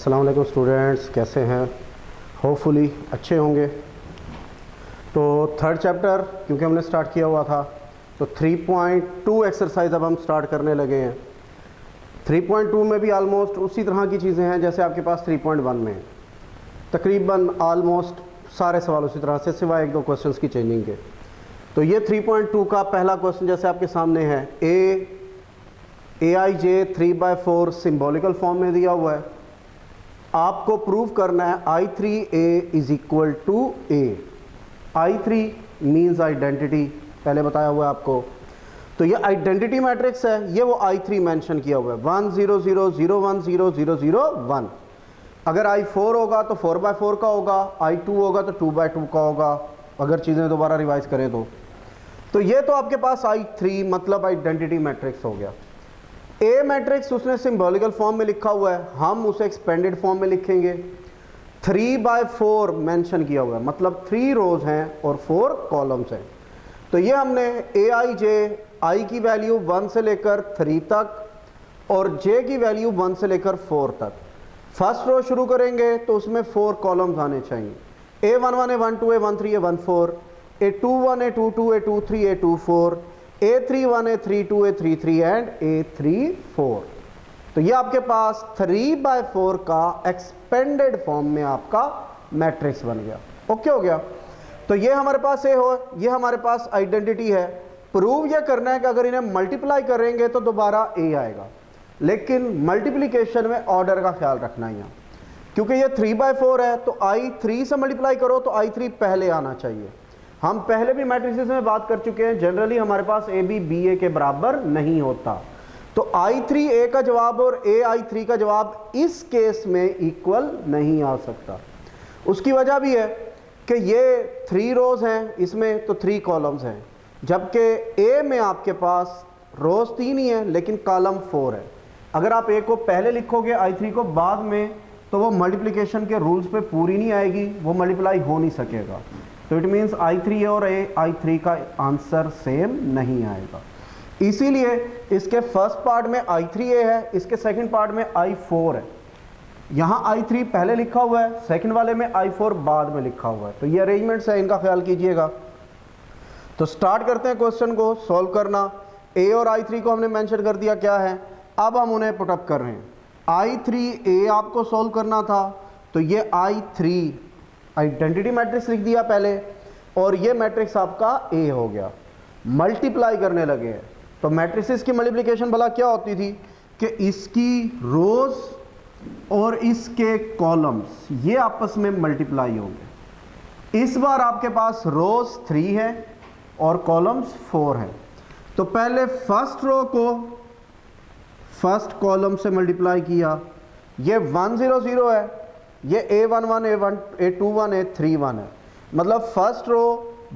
अस्सलाम वालेकुम स्टूडेंट्स, कैसे हैं? होपफुली अच्छे होंगे। तो थर्ड चैप्टर क्योंकि हमने स्टार्ट किया हुआ था, तो 3.2 एक्सरसाइज अब हम स्टार्ट करने लगे हैं। 3.2 में भी आलमोस्ट उसी तरह की चीज़ें हैं जैसे आपके पास 3.1 में, तकरीबन आलमोस्ट सारे सवाल उसी तरह से, सिवाय एक दो क्वेश्चंस की चेंजिंग के। तो ये 3.2 का पहला क्वेश्चन जैसे आपके सामने है, AIJ 3/4 सिंबॉलिकल फॉर्म में दिया हुआ है। आपको प्रूव करना है I3A is equal to A। I3 means identity, पहले बताया हुआ है आपको। तो ये आइडेंटिटी मैट्रिक्स है, ये वो I3 मेंशन किया हुआ है, 1 0 0 0 1 0 0 0 1। अगर I4 होगा तो 4/4 का होगा, I2 होगा तो 2/2 का होगा, अगर चीज़ें दोबारा रिवाइज करें तो ये तो आपके पास I3 मतलब आइडेंटिटी मैट्रिक्स हो गया। ए मैट्रिक्स उसने सिंबॉलिकल फॉर्म में लिखा हुआ है, हम उसे एक्सपेंडेड फॉर्म में लिखेंगे। 3/4 मेंशन किया हुआ है, मतलब 3 रोज हैं और 4 कॉलम्स हैं। तो ये हमने AIJ I की वैल्यू 1 से लेकर 3 तक और J की वैल्यू 1 से लेकर 4 तक। फर्स्ट रो शुरू करेंगे तो उसमें 4 कॉलम्स आने चाहिए, A11 A12 A13 A14 A21 A22 A23 A24 A31 A32 A33 and A34। तो ये आपके पास 3/4 का एक्सपेंडेड फॉर्म में आपका मैट्रिक्स बन गया। ओके हो गया। तो ये हमारे पास A हो, ये हमारे पास आइडेंटिटी है। प्रूव ये करना है कि अगर इन्हें मल्टीप्लाई करेंगे तो दोबारा A आएगा, लेकिन मल्टीप्लिकेशन में ऑर्डर का ख्याल रखना है यहाँ, क्योंकि ये 3/4 है तो I3 से मल्टीप्लाई करो तो I3 पहले आना चाहिए। हम पहले भी मैट्रिसेस में बात कर चुके हैं, जनरली हमारे पास AB BA के बराबर नहीं होता। तो I3 A का जवाब और A I3 का जवाब इस केस में इक्वल नहीं आ सकता। उसकी वजह भी है कि ये 3 रोज हैं, इसमें तो 3 कॉलम्स हैं, जबकि A में आपके पास रोज 3 ही है लेकिन कॉलम 4 है। अगर आप A को पहले लिखोगे I3 को बाद में, तो वो मल्टीप्लिकेशन के रूल्स पे पूरी नहीं आएगी, वो मल्टीप्लाई हो नहीं सकेगा। तो इट मीन्स I3 और I3 का आंसर सेम नहीं आएगा। इसीलिए इसके फर्स्ट पार्ट में I3A है, इसके सेकंड पार्ट में I4 है। यहाँ I3 पहले लिखा हुआ है, सेकंड वाले में I4 बाद में लिखा हुआ है। तो ये अरेंजमेंट्स है, इनका ख्याल कीजिएगा। तो स्टार्ट करते हैं क्वेश्चन को सॉल्व करना। A और I3 को हमने मेंशन कर दिया क्या है, अब हम उन्हें पुटअप कर रहे हैं। I3A आपको सॉल्व करना था, तो ये I3 आइडेंटिटी मैट्रिक्स लिख दिया पहले, और ये मैट्रिक्स आपका A हो गया। मल्टीप्लाई करने लगे हैं, तो मैट्रिसेस की मल्टीप्लिकेशन भला क्या होती थी कि इसकी रोज और इसके कॉलम्स ये आपस में मल्टीप्लाई होंगे। इस बार आपके पास रोज 3 है और कॉलम्स 4 हैं। तो पहले फर्स्ट रो को फर्स्ट कॉलम से मल्टीप्लाई किया, ये 1 0 0 है, ये A11 A21 A31 है। मतलब फर्स्ट रो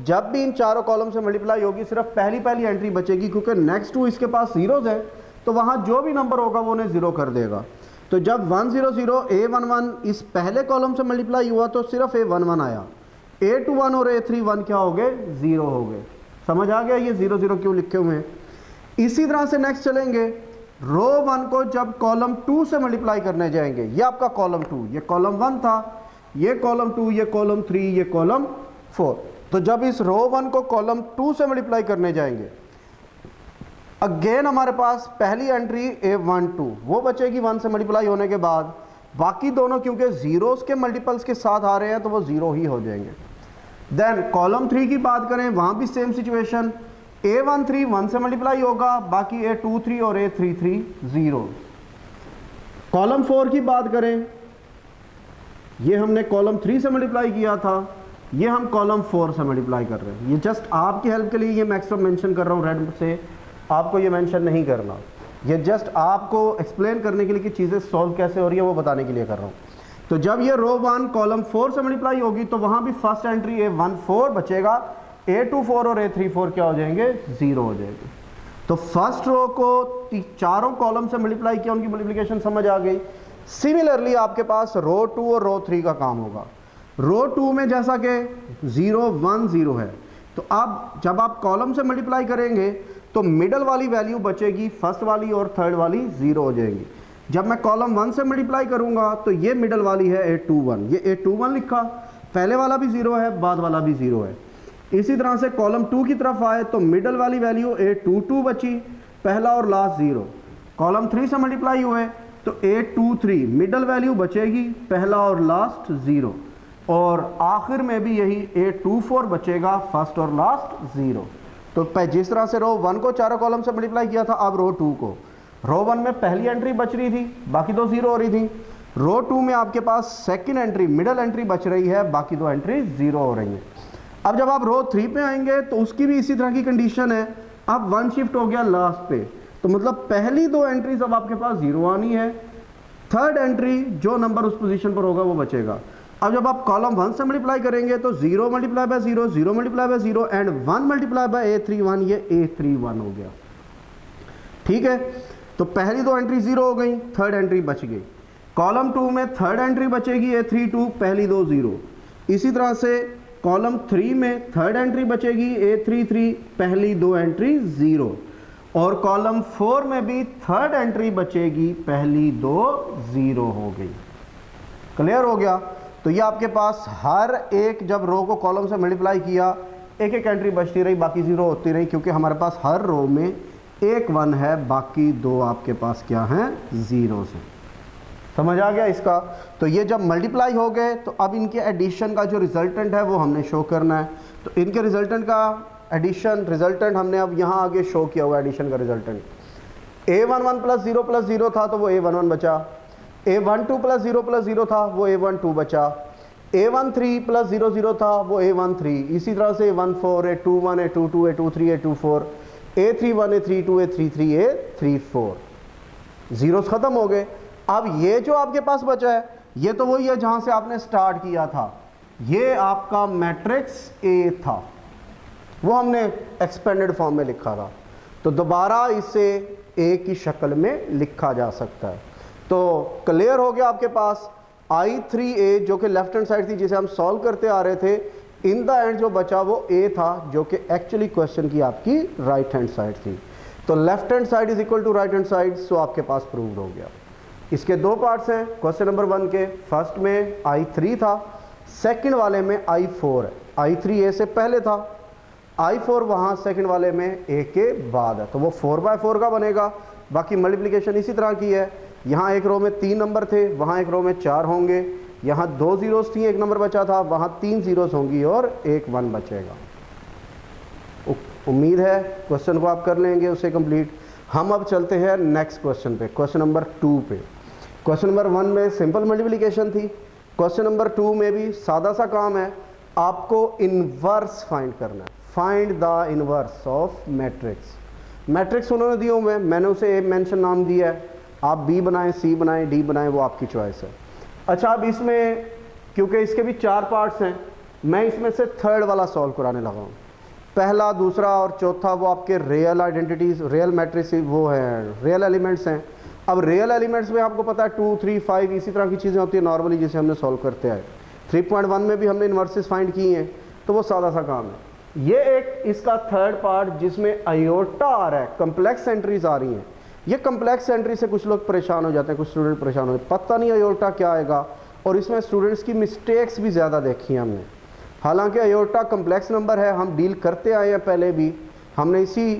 जब भी इन चारों कॉलम से मल्टीप्लाई होगी सिर्फ पहली एंट्री बचेगी, क्योंकि नेक्स्ट टू इसके पास जीरोज है, तो वहाँ जो भी नंबर होगा वो उन्हें ज़ीरो कर देगा। तो जब 1 0 0 A11 इस पहले कॉलम से मल्टीप्लाई हुआ तो सिर्फ A11 आया, A21 और A31 क्या हो गए, ज़ीरो हो गए। समझ आ गया ये 0 0 क्यों लिखे हुए हैं। इसी तरह से नेक्स्ट चलेंगे, रो 1 को जब कॉलम 2 से मल्टीप्लाई करने जाएंगे, ये आपका कॉलम 2, ये कॉलम 1 था, ये कॉलम 2, ये कॉलम 3, ये कॉलम 4। तो जब इस रो 1 को कॉलम 2 से मल्टीप्लाई करने जाएंगे, अगेन हमारे पास पहली एंट्री A12 वो बचेगी 1 से मल्टीप्लाई होने के बाद। बाकी दोनों क्योंकि जीरोस के मल्टीपल्स के साथ आ रहे हैं तो वो जीरो ही हो जाएंगे। देन कॉलम 3 की बात करें, वहां भी सेम सिचुएशन, A13 1 से मल्टीप्लाई होगा, बाकी A23 और A33 जीरो। कॉलम 4 की बात करें, ये हमने कॉलम 3 से मल्टीप्लाई किया था, ये हम कॉलम 4 से मल्टीप्लाई कर रहे हैं। ये जस्ट आपकी हेल्प के लिए ये मैक्सिमम मेंशन कर रहा हूँ रेड से, आपको ये मेंशन नहीं करना, ये जस्ट आपको एक्सप्लेन करने के लिए कि चीज़ें सॉल्व कैसे हो रही है वो बताने के लिए कर रहा हूँ। तो जब ये रो 1 कॉलम 4 से मल्टीप्लाई होगी तो वहाँ भी फर्स्ट एंट्री A14 बचेगा, A24 और A34 क्या हो जाएंगे, जीरो हो जाएंगे। तो फर्स्ट रो को चारों कॉलम से मल्टीप्लाई किया, उनकी मल्टीप्लिकेशन समझ आ गई। सिमिलरली आपके पास रो 2 और रो 3 का काम होगा। रो 2 में जैसा कि 0 1 0 है, तो अब जब आप कॉलम से मल्टीप्लाई करेंगे तो मिडल वाली वैल्यू बचेगी फर्स्ट वाली और थर्ड वाली जीरो हो जाएगी। जब मैं कॉलम 1 से मल्टीप्लाई करूंगा तो ये मिडल वाली है A21, ये A21 लिखा, पहले वाला भी 0 है, बाद वाला भी 0 है। इसी तरह से कॉलम 2 की तरफ आए तो मिडल वाली वैल्यू A22 बची, पहला और लास्ट 0। कॉलम 3 से मल्टीप्लाई हुए तो A23 मिडल वैल्यू बचेगी, पहला और लास्ट 0, और आखिर में भी यही A24 बचेगा, फर्स्ट और लास्ट 0। तो जिस तरह से रो 1 को चारों कॉलम से मल्टीप्लाई किया था, अब रो 2 को, रो 1 में पहली एंट्री बच रही थी, बाकी दो 0 हो रही थी। रो 2 में आपके पास सेकंड एंट्री, मिडल एंट्री बच रही है, बाकी दो एंट्री 0 हो रही हैं। अब जब आप रो 3 पे आएंगे तो उसकी भी इसी तरह की कंडीशन है। अब 1 शिफ्ट हो गया लास्ट पे, तो मतलब पहली दो एंट्रीज अब आपके पास 0 आनी है, थर्ड एंट्री जो नंबर उस पोजीशन पर होगा वो बचेगा। अब जब आप कॉलम 1 से मल्टीप्लाई करेंगे तो 0 multiply by 0, 0 multiply by 0 and 1 multiply by A31, ये A31 हो गया। ठीक है, तो पहली दो एंट्री 0 हो गई, थर्ड एंट्री बच गई। कॉलम 2 में थर्ड एंट्री बचेगी A32, पहली दो 0। इसी तरह से कॉलम 3 में थर्ड एंट्री बचेगी A33, पहली दो एंट्री 0, और कॉलम 4 में भी थर्ड एंट्री बचेगी, पहली दो 0 हो गई। क्लियर हो गया? तो ये आपके पास हर एक, जब रो को कॉलम से मल्टीप्लाई किया, एक एक एंट्री बचती रही, बाकी 0 होती रही, क्योंकि हमारे पास हर रो में एक 1 है, बाकी दो आपके पास क्या हैं, 0 से। समझ आ गया इसका? तो ये जब मल्टीप्लाई हो गए तो अब इनके एडिशन का जो रिजल्टेंट है वो हमने शो करना है। तो इनके रिजल्टेंट का एडिशन रिजल्टेंट हमने अब यहाँ आगे शो किया हुआ। एडिशन का रिजल्टेंट A11 प्लस 0 था तो वो A11 बचा, A12 प्लस 0 था वो A12 बचा, A13 प्लस 0 था वो A13, इसी तरह से A14, A21, A22, A23, A24, A31, A32, A33, A34, zeros खत्म हो गए। अब ये जो आपके पास बचा है ये तो वही है जहां से आपने स्टार्ट किया था, ये आपका मैट्रिक्स A था, वो हमने एक्सपेंडेड फॉर्म में लिखा था, तो दोबारा इसे A की शक्ल में लिखा जा सकता है। तो क्लियर हो गया आपके पास I3A जो कि लेफ्ट हैंड साइड थी जिसे हम सॉल्व करते आ रहे थे, इन द एंड जो बचा वो A था जो कि एक्चुअली क्वेश्चन की आपकी राइट हैंड साइड थी। तो left hand side is equal to right hand side, so आपके पास प्रूव्ड हो गया। इसके दो पार्ट्स हैं क्वेश्चन नंबर 1 के, फर्स्ट में I3 था, सेकंड वाले में I4 है। I3 A से पहले था, I4 वहाँ सेकंड वाले में A के बाद है, तो वो 4/4 का बनेगा। बाकी मल्टीप्लिकेशन इसी तरह की है, यहाँ एक रो में 3 नंबर थे, वहाँ एक रो में 4 होंगे, यहाँ 2 जीरोस थी, एक नंबर बचा था, वहाँ 3 जीरोस होंगी और एक 1 बचेगा। उम्मीद है क्वेश्चन को आप कर लेंगे उसे कंप्लीट। हम अब चलते हैं नेक्स्ट क्वेश्चन पे, क्वेश्चन नंबर 2 पे। क्वेश्चन नंबर 1 में सिंपल मल्टीप्लिकेशन थी, क्वेश्चन नंबर 2 में भी सादा सा काम है, आपको इनवर्स फाइंड करना है। Find the inverse of matrix. Matrix उन्होंने दिए हुए हैं, मैंने उसे ए मेंशन नाम दिया है, आप बी बनाएं, सी बनाएं, डी बनाएं, वो आपकी चॉइस है। अच्छा, अब इसमें क्योंकि इसके भी 4 पार्ट्स हैं, मैं इसमें से थर्ड वाला सॉल्व कराने लगा हूँ। पहला, दूसरा और चौथा वो आपके रियल आइडेंटिटीज, रियल मैट्रिक्स वो हैं, रियल एलिमेंट्स हैं। अब रियल एलिमेंट्स में आपको पता है 2, 3, 5 इसी तरह की चीज़ें होती है नॉर्मली जिसे हमने सॉल्व करते आए। 3.1 में भी हमने इन्वर्सेस फाइंड की हैं, तो वो सादा सा काम है। ये एक इसका थर्ड पार्ट जिसमें आयोटा आ रहा है, कम्प्लेक्स एंट्रीज आ रही हैं। ये कम्प्लेक्स एंट्री से कुछ लोग परेशान हो जाते हैं, कुछ स्टूडेंट परेशान हो जाते हैं, पता नहीं आयोटा क्या आएगा, और इसमें स्टूडेंट्स की मिस्टेक्स भी ज़्यादा देखी हैं हमने। हालांकि आयोटा कम्प्लेक्स नंबर है, हम डील करते आए हैं पहले भी, हमने इसी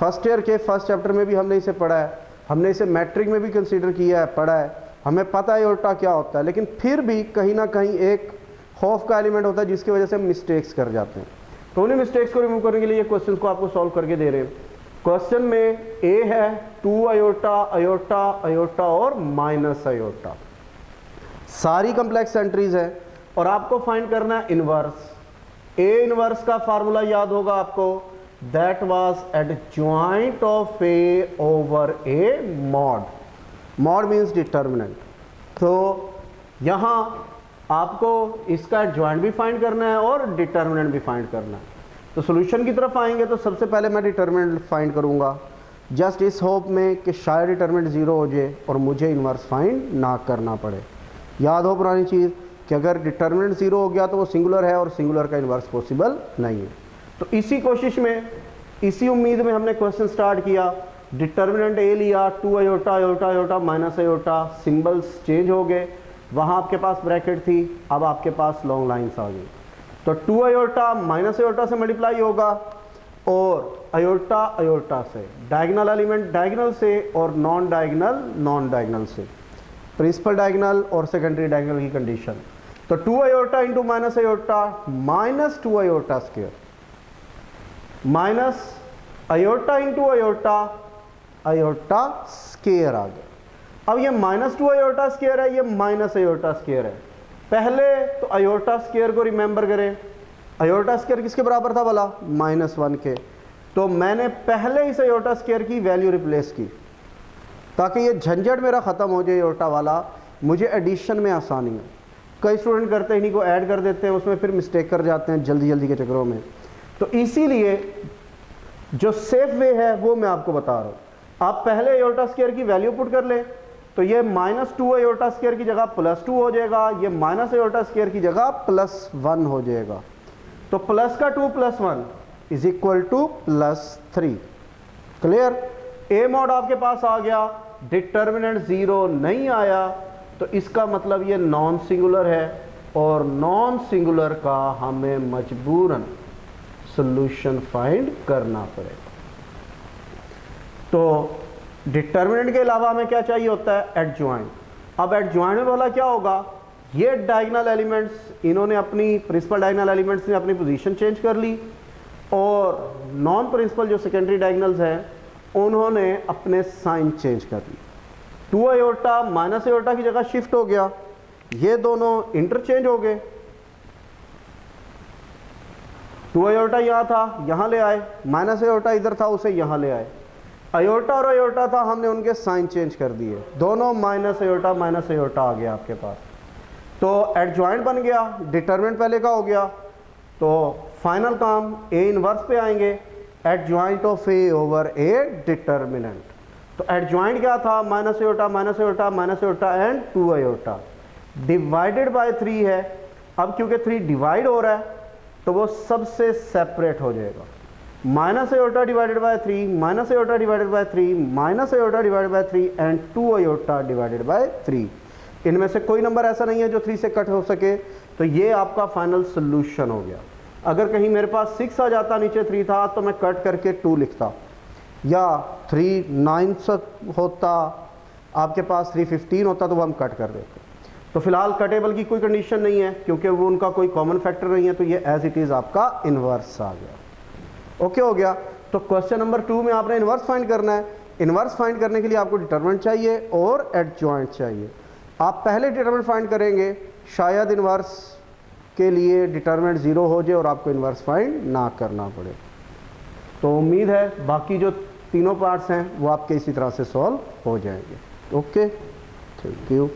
फर्स्ट ईयर के फर्स्ट चैप्टर में भी हमने इसे पढ़ा है, हमने इसे मैट्रिक में भी कंसीडर किया है, पढ़ा है, हमें पता है आयोटा क्या होता है, लेकिन फिर भी कहीं ना कहीं एक खौफ का एलिमेंट होता है जिसकी वजह से हम मिस्टेक्स कर जाते हैं। तो उन्हीं मिस्टेक्स को रिमूव करने के लिए ये क्वेश्चन को आपको सॉल्व करके दे रहे हैं। क्वेश्चन में ए है 2 आयोटा, आयोटा, आयोटा और माइनस आयोटा, सारी कम्प्लेक्स एंट्रीज है, और आपको फाइंड करना है इनवर्स। ए इनवर्स का फार्मूला याद होगा आपको, that was adjoint of A over A mod. Mod means determinant. तो यहाँ आपको इसका एडजॉइंट भी फाइंड करना है और डिटर्मिनेंट भी फाइंड करना है। तो सॉल्यूशन की तरफ आएंगे तो सबसे पहले मैं डिटर्मिनेंट फाइंड करूँगा, जस्ट इस होप में कि शायद डिटर्मिनेंट 0 हो जाए और मुझे इनवर्स फाइंड ना करना पड़े। याद हो पुरानी चीज़ कि अगर डिटर्मिनेंट 0 हो गया तो वो सिंगुलर है और सिंगुलर का इन्वर्स पॉसिबल नहीं है। तो इसी कोशिश में, इसी उम्मीद में हमने क्वेश्चन स्टार्ट किया। डिटर्मिनेंट ए लिया, 2 iota iota iota minus iota, symbols change हो गए, वहाँ आपके पास ब्रैकेट थी, अब आपके पास लॉन्ग लाइन्स आ गई। तो 2 आयोटा माइनस आयोटा से मल्टीप्लाई होगा और आयोटा आयोटा से, डायगोनल एलिमेंट डायगोनल से और नॉन डायगोनल से, प्रिंसिपल डायगोनल और सेकेंडरी डायगोनल की कंडीशन। तो 2 iota into minus iota minus 2 iota square, minus iota into iota iota square आ गया। अब ये माइनस 2 आयोटा स्क्वायर है, ये माइनस आयोटा स्क्वायर है। पहले तो आयोटा स्क्वायर को रिमेंबर करें, आयोटा स्क्वायर किसके बराबर था भला? -1 के। तो मैंने पहले इस आयोटा स्क्वायर की वैल्यू रिप्लेस की ताकि ये झंझट मेरा ख़त्म हो जाए आयोटा वाला, मुझे एडिशन में आसानी है। कई स्टूडेंट करते हैं इन्हीं को ऐड कर देते हैं, उसमें फिर मिस्टेक कर जाते हैं जल्दी के चक्करों में। तो इसीलिए जो सेफ वे है वो मैं आपको बता रहा हूँ। आप पहले आयोटा स्क्वायर की वैल्यू पुट कर लें, तो ये -2 आयोटा स्क्वायर की जगह +2 हो जाएगा, ये माइनस आयोटा स्क्वायर की जगह +1 हो जाएगा। तो प्लस का 2 + 1 is equal to +3। Clear? A mod आपके पास आ गया, डिटर्मिनेंट 0 नहीं आया, तो इसका मतलब ये नॉन सिंगुलर है और नॉन सिंगुलर का हमें मजबूरन सॉल्यूशन फाइंड करना पड़ेगा। तो डिटर्मिनेंट के अलावा हमें क्या चाहिए होता है? एडजॉइंट। अब एडजॉइंट में बोला क्या होगा? ये डायगोनल एलिमेंट्स, इन्होंने अपनी प्रिंसिपल डायगोनल एलिमेंट्स ने अपनी पोजीशन चेंज कर ली और नॉन प्रिंसिपल जो सेकेंडरी डायगोनल्स हैं उन्होंने अपने साइन चेंज कर ली। 2 आयोटा माइनस आयोटा की जगह शिफ्ट हो गया, ये दोनों इंटरचेंज हो गए। 2 आयोटा यहाँ था, यहाँ ले आए, माइनस आयोटा इधर था, उसे यहाँ ले आए। आयोटा और आयोटा था, हमने उनके साइन चेंज कर दिए, दोनों माइनस आयोटा आ गया आपके पास। तो एडजॉइंट बन गया, डिटरमिनेंट पहले का हो गया। तो फाइनल काम ए इनवर्स पे आएंगे, adjoint of A over A determinant. तो एडजॉइंट क्या था? Minus iota and 2 iota divided by 3 है। अब क्योंकि 3 डिवाइड हो रहा है तो वो सबसे सेपरेट हो जाएगा। Minus iota divided by 3, minus iota divided by 3, minus iota divided by 3 and 2 iota divided by 3। इनमें से कोई नंबर ऐसा नहीं है जो 3 से कट हो सके। तो ये आपका फाइनल सोल्यूशन हो गया। अगर कहीं मेरे पास 6 आ जाता, नीचे 3 था, तो मैं कट करके 2 लिखता, या 3 9 होता, आपके पास 315 होता, तो वो हम कट कर देते। तो फिलहाल कटेबल की कोई कंडीशन नहीं है क्योंकि वो उनका कोई कॉमन फैक्टर नहीं है, तो ये एज इट इज़ आपका इन्वर्स आ गया। ओके हो गया। तो क्वेश्चन नंबर 2 में आपने इन्वर्स फाइंड करना है। इन्वर्स फाइंड करने के लिए आपको डिटरमिनेंट चाहिए और एडजॉइंट चाहिए। आप पहले डिटरमिनेंट फाइंड करेंगे, शायद इन्वर्स के लिए डिटरमिनेंट 0 हो जाए और आपको इन्वर्स फाइंड ना करना पड़े। तो उम्मीद है बाकी जो तीनों पार्ट्स हैं वो आपके इसी तरह से सॉल्व हो जाएंगे। Okay, thank you.